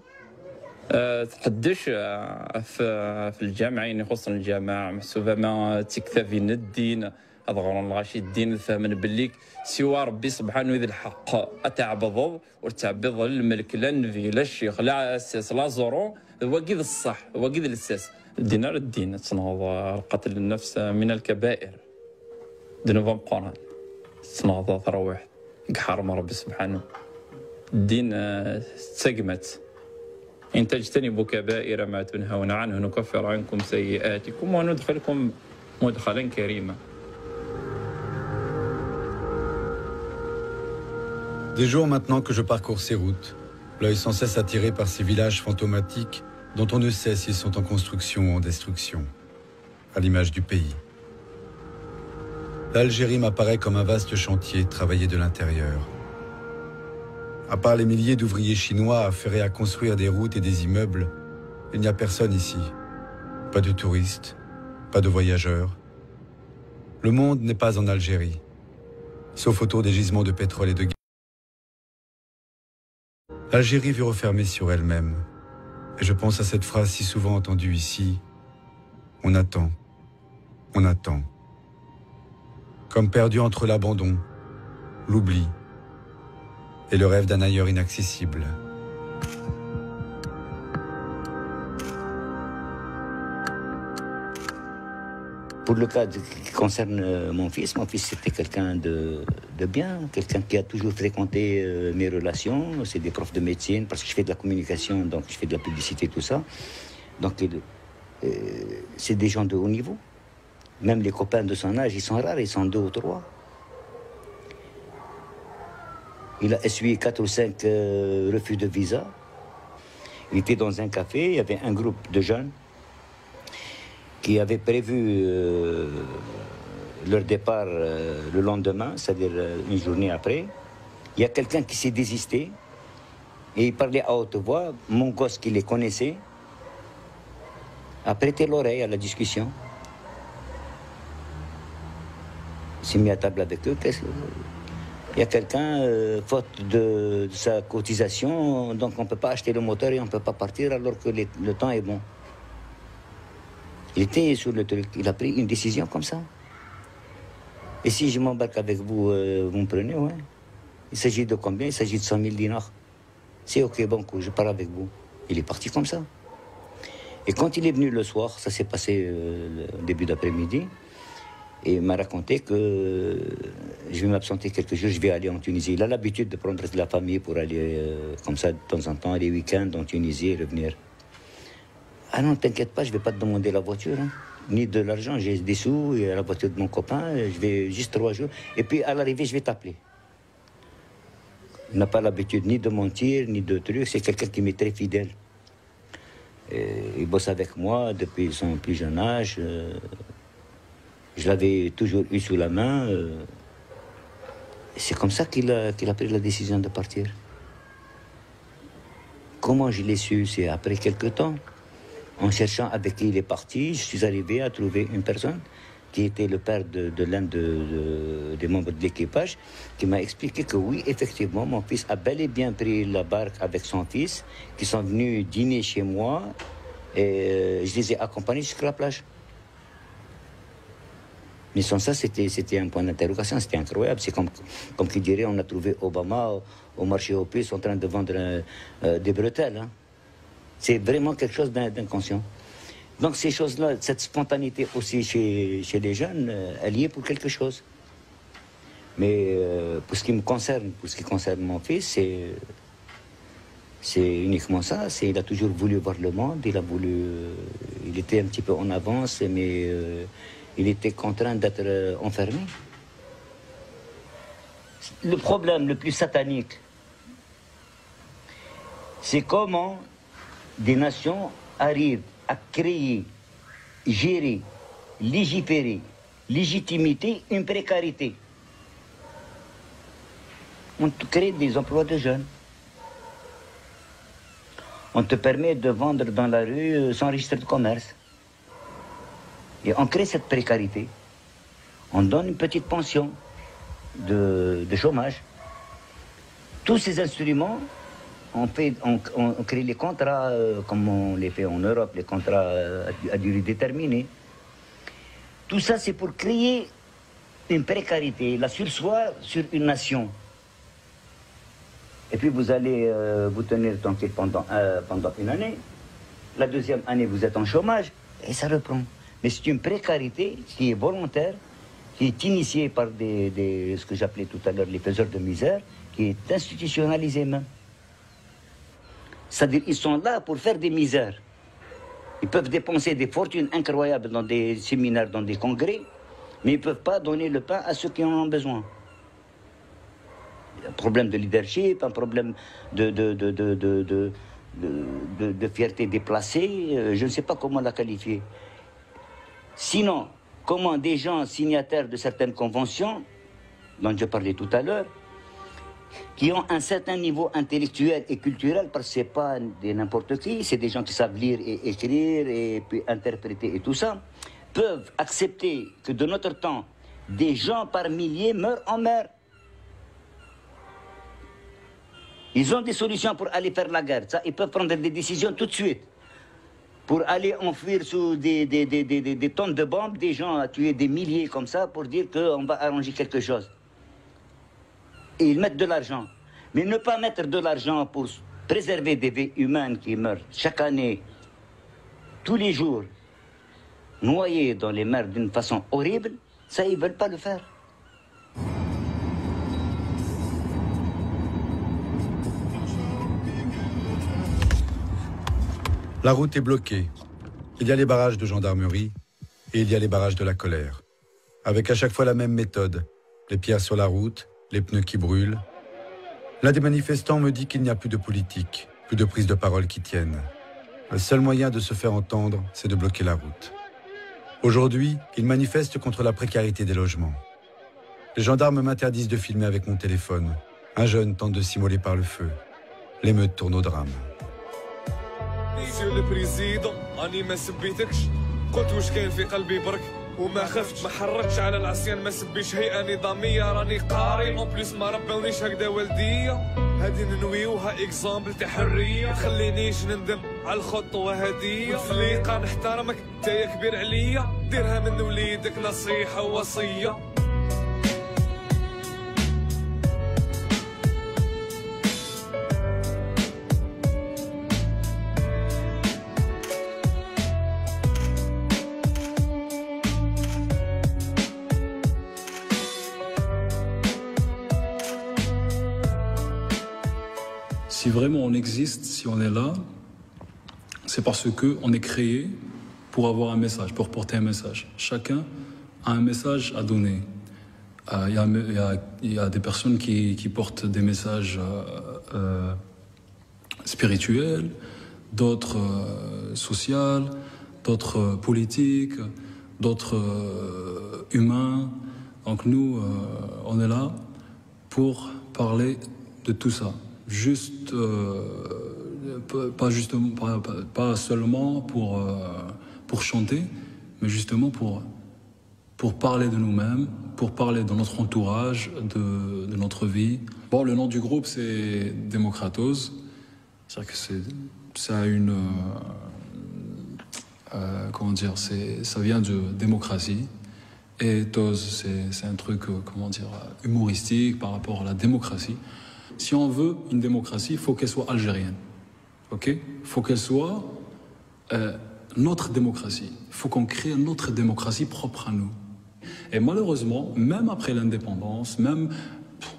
تقدش في الجامعين خصوصا الجامعه محسوبه ما تكتفي الدين اظهر الغاشي الدين فهمن بالليك سوى ربي سبحانه ذي الحق اتعبض وتعبض الملك لا النبي لا الشيخ لا اساس لا زورو هو كذا الصح هو كذا الاساس الدينار الدين تنهض قتل النفس من الكبائر ذنوب القران تنهض تروح حرم ربي سبحانه الدين تسقمت إن تجتنبوا كبائر ما تنهون عنه نكفر عنكم سيئاتكم وندخلكم مدخلا كريما. Des jours maintenant que je parcours ces routes, l'œil sans cesse attiré par ces villages fantomatiques dont on ne sait s'ils sont en construction ou en destruction, à l'image du pays. L'Algérie m'apparaît comme un vaste chantier travaillé de l'intérieur. À part les milliers d'ouvriers chinois affairés à construire des routes et des immeubles, il n'y a personne ici. Pas de touristes, pas de voyageurs. Le monde n'est pas en Algérie, sauf autour des gisements de pétrole et de gaz. L'Algérie veut refermer sur elle-même. Et je pense à cette phrase si souvent entendue ici. On attend, on attend. Comme perdu entre l'abandon, l'oubli et le rêve d'un ailleurs inaccessible. Pour le cas qui concerne mon fils c'était quelqu'un de bien, quelqu'un qui a toujours fréquenté mes relations. C'est des profs de médecine, parce que je fais de la communication, donc je fais de la publicité, tout ça. Donc c'est des gens de haut niveau. Même les copains de son âge, ils sont rares, ils sont 2 ou 3. Il a essuyé 4 ou 5 refus de visa. Il était dans un café, il y avait un groupe de jeunes qui avaient prévu leur départ le lendemain, c'est-à-dire une journée après. Il y a quelqu'un qui s'est désisté et il parlait à haute voix. Mon gosse qui les connaissait a prêté l'oreille à la discussion. Il s'est mis à table avec eux. Il y a quelqu'un, faute de sa cotisation, donc on ne peut pas acheter le moteur et on ne peut pas partir alors que le temps est bon. Il était sur le truc, il a pris une décision comme ça. Et si je m'embarque avec vous, vous me prenez, ouais. Il s'agit de combien? Il s'agit de 100 000 dinars. C'est ok, bon coup, je pars avec vous. Il est parti comme ça. Et quand il est venu le soir, ça s'est passé au début d'après-midi, et il m'a raconté que je vais m'absenter quelques jours, je vais aller en Tunisie. Il a l'habitude de prendre de la famille pour aller comme ça de temps en temps, les week-ends en Tunisie et revenir. Ah non, t'inquiète pas, je ne vais pas te demander la voiture, hein, ni de l'argent, j'ai des sous, et la voiture de mon copain, je vais juste 3 jours, et puis à l'arrivée, je vais t'appeler. Il n'a pas l'habitude ni de mentir, ni de trucs, c'est quelqu'un qui m'est très fidèle. Et il bosse avec moi depuis son plus jeune âge. Je l'avais toujours eu sous la main. C'est comme ça qu'il a pris la décision de partir. Comment je l'ai su? C'est après quelques temps. En cherchant avec qui il est parti, je suis arrivé à trouver une personne qui était le père de l'un des membres de l'équipage, qui m'a expliqué que oui, effectivement, mon fils a bel et bien pris la barque avec son fils, qui sont venus dîner chez moi, et je les ai accompagnés jusqu'à la plage. Mais sans ça, c'était un point d'interrogation, c'était incroyable. C'est comme qui dirait, on a trouvé Obama au marché aux puces en train de vendre des bretelles. Hein. C'est vraiment quelque chose d'inconscient. Donc ces choses-là, cette spontanéité aussi chez les jeunes, elle y est pour quelque chose. Mais pour ce qui me concerne, pour ce qui concerne mon fils, c'est uniquement ça. Il a toujours voulu voir le monde, il était un petit peu en avance, mais il était contraint d'être enfermé. le problème le plus satanique, c'est comment des nations arrivent à créer, gérer, légiférer, légitimité, une précarité. On te crée des emplois de jeunes. On te permet de vendre dans la rue sans registre de commerce. Et on crée cette précarité. On donne une petite pension de chômage. Tous ces instruments, on crée les contrats comme on les fait en Europe, les contrats à durée déterminée. Tout ça, c'est pour créer une précarité, la sursoir sur une nation. Et puis vous allez vous tenir tranquille pendant une année. La deuxième année, vous êtes en chômage et ça reprend. Mais c'est une précarité qui est volontaire, qui est initiée par ce que j'appelais tout à l'heure les faiseurs de misère, qui est institutionnalisée même. C'est-à-dire qu'ils sont là pour faire des misères. Ils peuvent dépenser des fortunes incroyables dans des séminaires, dans des congrès, mais ils ne peuvent pas donner le pain à ceux qui en ont besoin. Un problème de leadership, un problème de fierté déplacée, je ne sais pas comment la qualifier. Sinon, comment des gens signataires de certaines conventions, dont je parlais tout à l'heure, qui ont un certain niveau intellectuel et culturel, parce que ce n'est pas n'importe qui, c'est des gens qui savent lire et écrire et puis interpréter et tout ça, peuvent accepter que de notre temps, des gens par milliers meurent en mer. Ils ont des solutions pour aller faire la guerre. Ça, ils peuvent prendre des décisions tout de suite. Pour aller enfuir sous des tonnes de bombes, des gens à tuer des milliers comme ça pour dire qu'on va arranger quelque chose. Et ils mettent de l'argent. Mais ne pas mettre de l'argent pour préserver des vies humaines qui meurent chaque année, tous les jours, noyées dans les mers d'une façon horrible, ça, ils ne veulent pas le faire. La route est bloquée. Il y a les barrages de gendarmerie et il y a les barrages de la colère. Avec à chaque fois la même méthode. Les pierres sur la route, les pneus qui brûlent. L'un des manifestants me dit qu'il n'y a plus de politique, plus de prise de parole qui tiennent. Le seul moyen de se faire entendre, c'est de bloquer la route. Aujourd'hui, il manifeste contre la précarité des logements. Les gendarmes m'interdisent de filmer avec mon téléphone. Un jeune tente de s'immoler par le feu. L'émeute tourne au drame. سير البريزيدون راني ما سبيتكش قلت واش كاين في قلبي برك وما خفتش ما حركتش على العصيان ما سبيش هيئه نظاميه راني قاري اون بليس ما ربونيش هكذا والديه هادي ننويوها اكزامبل تاع حريه ما تخلينيش نندم على الخطوه هاديه والفليقه نحترمك انت يا كبير عليا ديرها من وليدك نصيحه ووصيه Si vraiment on existe, si on est là, c'est parce qu'on est créé pour avoir un message, pour porter un message. Chacun a un message à donner. Il y a des personnes qui portent des messages spirituels, d'autres sociaux, d'autres politiques, d'autres humains. Donc nous, on est là pour parler de tout ça. Juste, pas seulement pour chanter, mais justement pour parler de nous-mêmes, pour parler de notre entourage, de notre vie. Bon, le nom du groupe, c'est Démocratos. C'est-à-dire que ça a une... comment dire, ça vient de démocratie. Et tos, c'est un truc, comment dire, humoristique par rapport à la démocratie. Si on veut une démocratie, il faut qu'elle soit algérienne. Ok ? Il faut qu'elle soit notre démocratie. Il faut qu'on crée notre démocratie propre à nous. Et malheureusement, même après l'indépendance,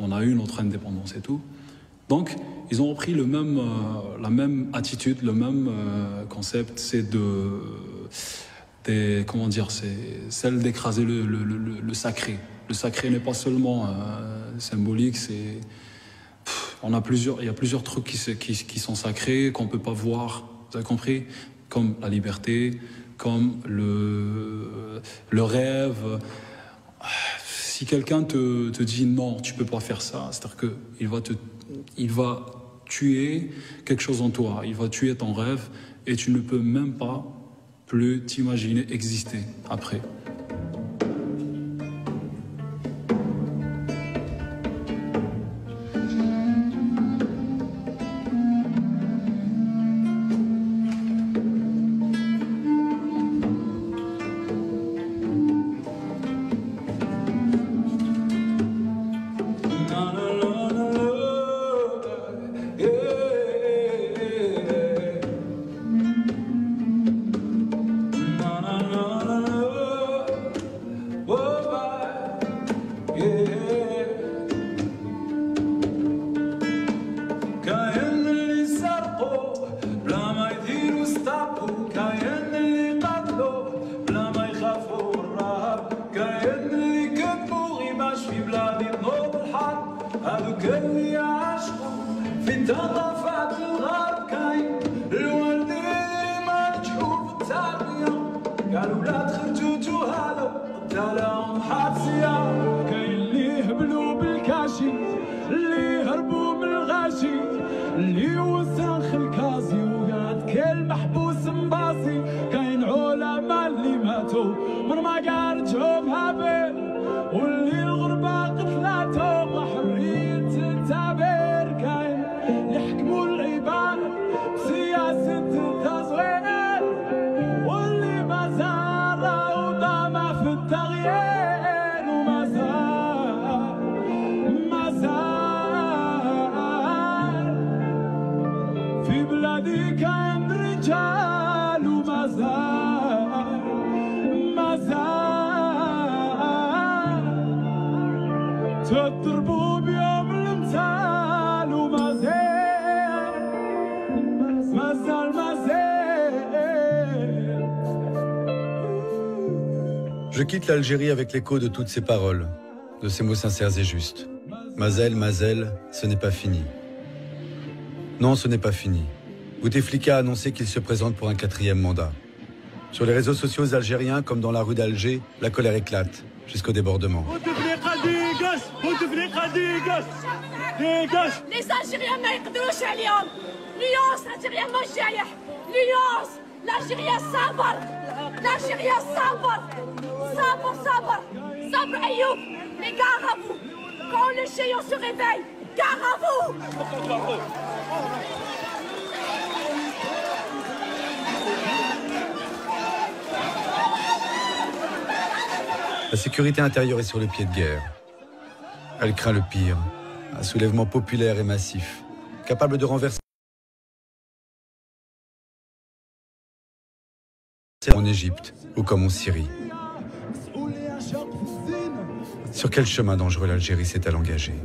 on a eu notre indépendance et tout, donc ils ont repris la même attitude, le même concept, c'est comment dire, c'est celle d'écraser le sacré. Le sacré n'est pas seulement symbolique, c'est... Il y a plusieurs trucs qui sont sacrés, qu'on ne peut pas voir, vous avez compris? Comme la liberté, comme le rêve. Si quelqu'un te dit non, tu ne peux pas faire ça, c'est-à-dire qu'il va tuer quelque chose en toi, il va tuer ton rêve et tu ne peux même pas plus t'imaginer exister après. Je quitte l'Algérie avec l'écho de toutes ces paroles, de ces mots sincères et justes. Mazel, Mazel, ce n'est pas fini. Non, ce n'est pas fini. Bouteflika a annoncé qu'il se présente pour un 4e mandat. Sur les réseaux sociaux algériens, comme dans la rue d'Alger, la colère éclate, jusqu'au débordement. Les Algériens ما يقدروش عليهم. اليوس الجزائريين مش جايح. اليوس الجزائريين صبر. الجزائريين صبر. صبر. صبر أيوب. Mais gare à vous. Quand le géant se réveille, gare à vous. La sécurité intérieure est sur le pied de guerre. Elle craint le pire, un soulèvement populaire et massif, capable de renverser en Égypte ou comme en Syrie. Sur quel chemin dangereux l'Algérie s'est-elle engagée ?